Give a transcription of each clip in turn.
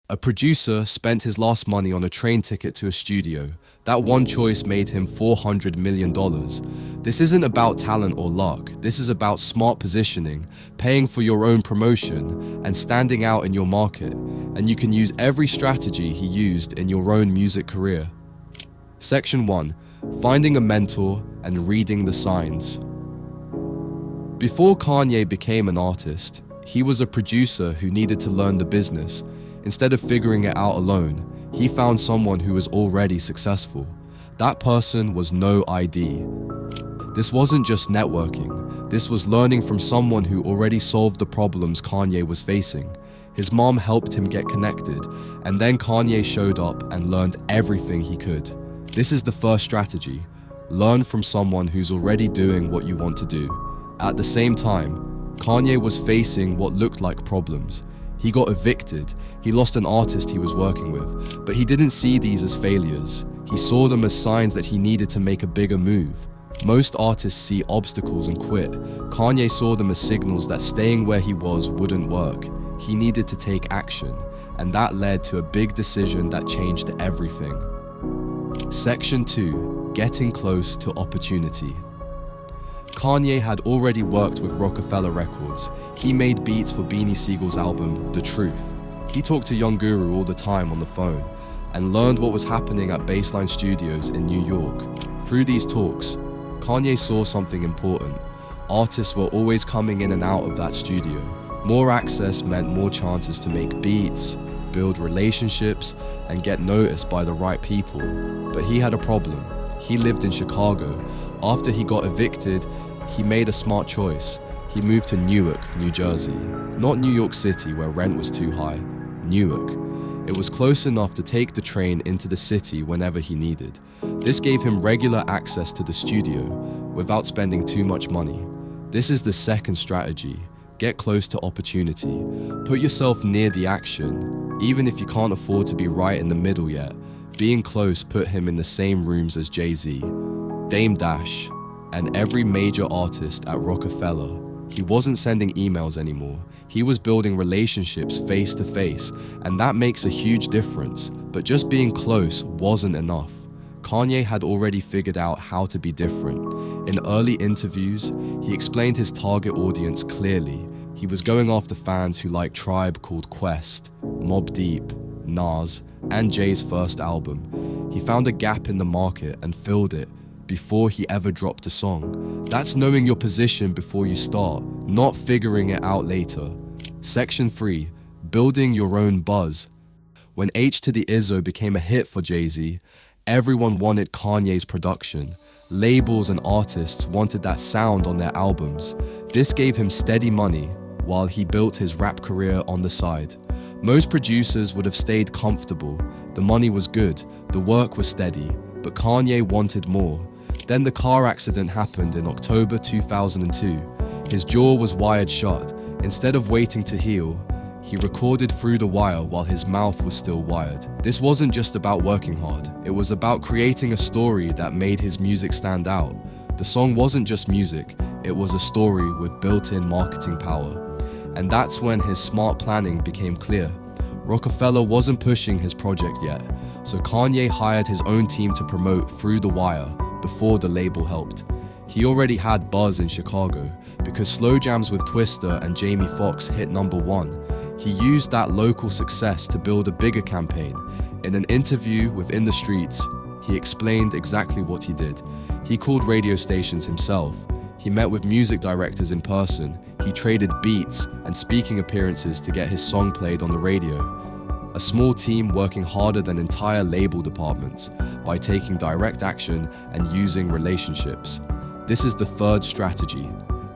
A producer spent his last money on a train ticket to a studio. That one choice made him $400 million. This isn't about talent or luck. This is about smart positioning, paying for your own promotion, and standing out in your market. And you can use every strategy he used in your own music career. Section 1. Finding a mentor and reading the signs. Before Kanye became an artist, he was a producer who needed to learn the business. Instead of figuring it out alone, he found someone who was already successful. That person was No ID. This wasn't just networking. This was learning from someone who already solved the problems Kanye was facing. His mom helped him get connected, and then Kanye showed up and learned everything he could. This is the first strategy. Learn from someone who's already doing what you want to do. At the same time, Kanye was facing what looked like problems. He got evicted, he lost an artist he was working with, but he didn't see these as failures. He saw them as signs that he needed to make a bigger move. Most artists see obstacles and quit. Kanye saw them as signals that staying where he was wouldn't work. He needed to take action, and that led to a big decision that changed everything. Section 2. Getting close to opportunity. Kanye had already worked with Rockefeller Records. He made beats for Beanie Siegel's album, The Truth. He talked to Young Guru all the time on the phone and learned what was happening at Baseline Studios in New York. Through these talks, Kanye saw something important. Artists were always coming in and out of that studio. More access meant more chances to make beats, build relationships, and get noticed by the right people. But he had a problem. He lived in Chicago. After he got evicted, he made a smart choice. He moved to Newark, New Jersey. Not New York City, where rent was too high. Newark. It was close enough to take the train into the city whenever he needed. This gave him regular access to the studio without spending too much money. This is the second strategy. Get close to opportunity. Put yourself near the action, even if you can't afford to be right in the middle yet. Being close put him in the same rooms as Jay-Z, Dame Dash, and every major artist at Rockefeller. He wasn't sending emails anymore. He was building relationships face to face, and that makes a huge difference. But just being close wasn't enough. Kanye had already figured out how to be different. In early interviews, he explained his target audience clearly. He was going after fans who liked Tribe Called Quest, Mobb Deep, Nas, and Jay's first album. He found a gap in the market and filled it before he ever dropped a song. That's knowing your position before you start, not figuring it out later. Section 3. Building your own buzz. When H to the Izzo became a hit for Jay-Z, everyone wanted Kanye's production. Labels and artists wanted that sound on their albums. This gave him steady money while he built his rap career on the side. Most producers would have stayed comfortable. The money was good, the work was steady, but Kanye wanted more. Then the car accident happened in October 2002. His jaw was wired shut. Instead of waiting to heal, he recorded through the wire while his mouth was still wired. This wasn't just about working hard. It was about creating a story that made his music stand out. The song wasn't just music, it was a story with built-in marketing power. And that's when his smart planning became clear. Rockefeller wasn't pushing his project yet, so Kanye hired his own team to promote Through the Wire before the label helped. He already had buzz in Chicago because Slow Jams with Twista and Jamie Foxx hit #1. He used that local success to build a bigger campaign. In an interview with In the Streets, he explained exactly what he did. He called radio stations himself. He met with music directors in person. He traded beats and speaking appearances to get his song played on the radio. A small team working harder than entire label departments by taking direct action and using relationships. This is the third strategy.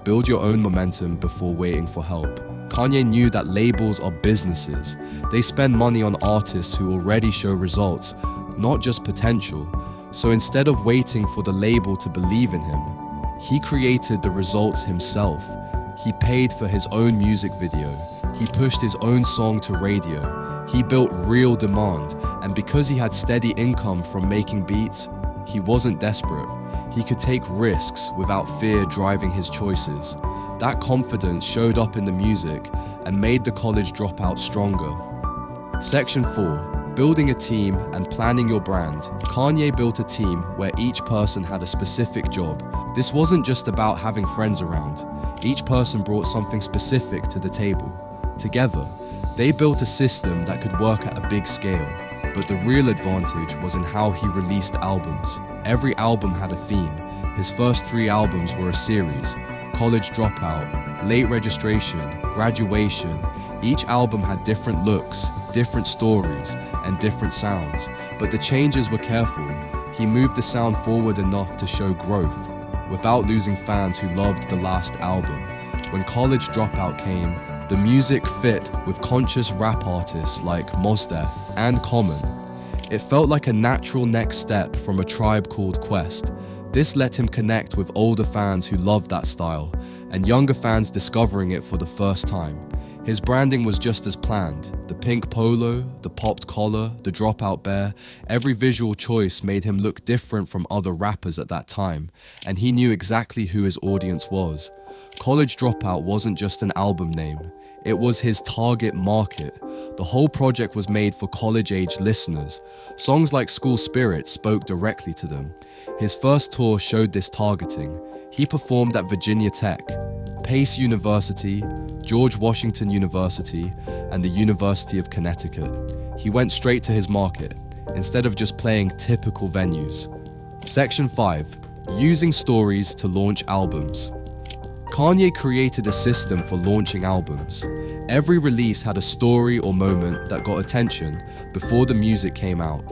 Build your own momentum before waiting for help. Kanye knew that labels are businesses. They spend money on artists who already show results, not just potential. So instead of waiting for the label to believe in him, he created the results himself. He paid for his own music video. He pushed his own song to radio. He built real demand, and because he had steady income from making beats, he wasn't desperate. He could take risks without fear driving his choices. That confidence showed up in the music and made the college dropout stronger. Section 4. Building a team and planning your brand. Kanye built a team where each person had a specific job. This wasn't just about having friends around. Each person brought something specific to the table. Together, they built a system that could work at a big scale. But the real advantage was in how he released albums. Every album had a theme. His first 3 albums were a series: College Dropout, Late Registration, Graduation. Each album had different looks, different stories, and different sounds, but the changes were careful. He moved the sound forward enough to show growth, without losing fans who loved the last album. When College Dropout came, the music fit with conscious rap artists like Mos Def and Common. It felt like a natural next step from A Tribe Called Quest. This let him connect with older fans who loved that style, and younger fans discovering it for the first time. His branding was just as planned. The pink polo, the popped collar, the dropout bear, every visual choice made him look different from other rappers at that time, and he knew exactly who his audience was. College Dropout wasn't just an album name, it was his target market. The whole project was made for college-age listeners. Songs like School Spirit spoke directly to them. His first tour showed this targeting. He performed at Virginia Tech, Pace University, George Washington University, and the University of Connecticut. He went straight to his market, instead of just playing typical venues. Section 5. Using stories to launch albums. Kanye created a system for launching albums. Every release had a story or moment that got attention before the music came out.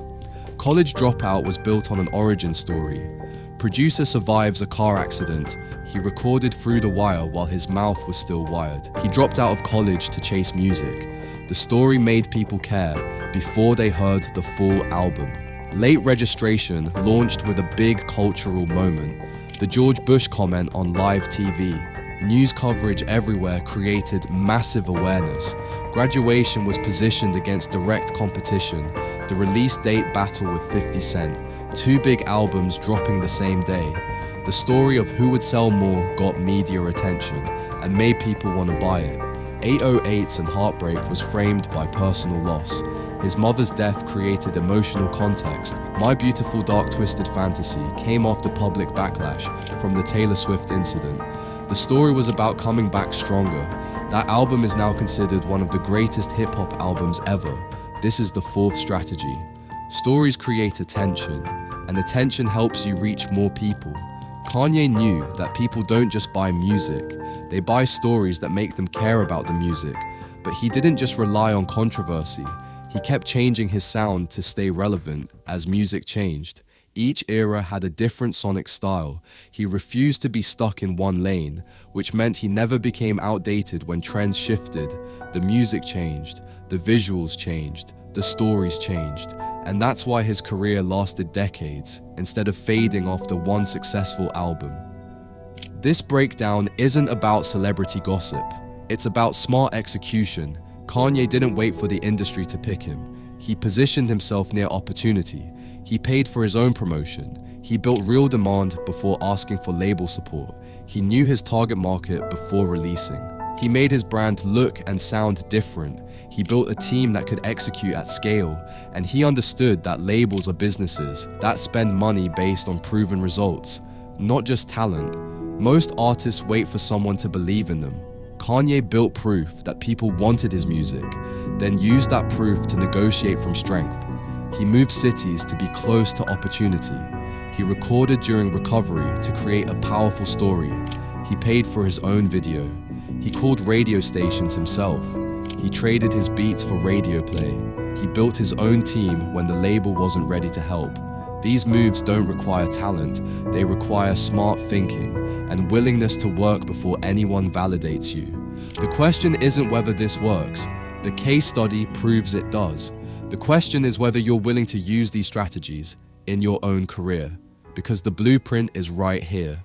College Dropout was built on an origin story. Producer survives a car accident. He recorded through the wire while his mouth was still wired. He dropped out of college to chase music. The story made people care before they heard the full album. Late Registration launched with a big cultural moment. The George Bush comment on live TV. News coverage everywhere created massive awareness. Graduation was positioned against direct competition. The release date battle with 50 Cent. 2 big albums dropping the same day. The story of who would sell more got media attention and made people want to buy it. 808s and Heartbreak was framed by personal loss. His mother's death created emotional context. My Beautiful Dark Twisted Fantasy came after public backlash from the Taylor Swift incident. The story was about coming back stronger. That album is now considered one of the greatest hip-hop albums ever. This is the 4th strategy. Stories create attention, and attention helps you reach more people. Kanye knew that people don't just buy music, they buy stories that make them care about the music. But he didn't just rely on controversy. He kept changing his sound to stay relevant as music changed. Each era had a different sonic style. He refused to be stuck in one lane, which meant he never became outdated when trends shifted. The music changed, the visuals changed, the stories changed, and that's why his career lasted decades, instead of fading after one successful album. This breakdown isn't about celebrity gossip. It's about smart execution. Kanye didn't wait for the industry to pick him. He positioned himself near opportunity. He paid for his own promotion. He built real demand before asking for label support. He knew his target market before releasing. He made his brand look and sound different. He built a team that could execute at scale, and he understood that labels are businesses that spend money based on proven results, not just talent. Most artists wait for someone to believe in them. Kanye built proof that people wanted his music, then used that proof to negotiate from strength. He moved cities to be close to opportunity. He recorded during recovery to create a powerful story. He paid for his own video. He called radio stations himself. He traded his beats for radio play. He built his own team when the label wasn't ready to help. These moves don't require talent, they require smart thinking and willingness to work before anyone validates you. The question isn't whether this works. The case study proves it does. The question is whether you're willing to use these strategies in your own career, because the blueprint is right here.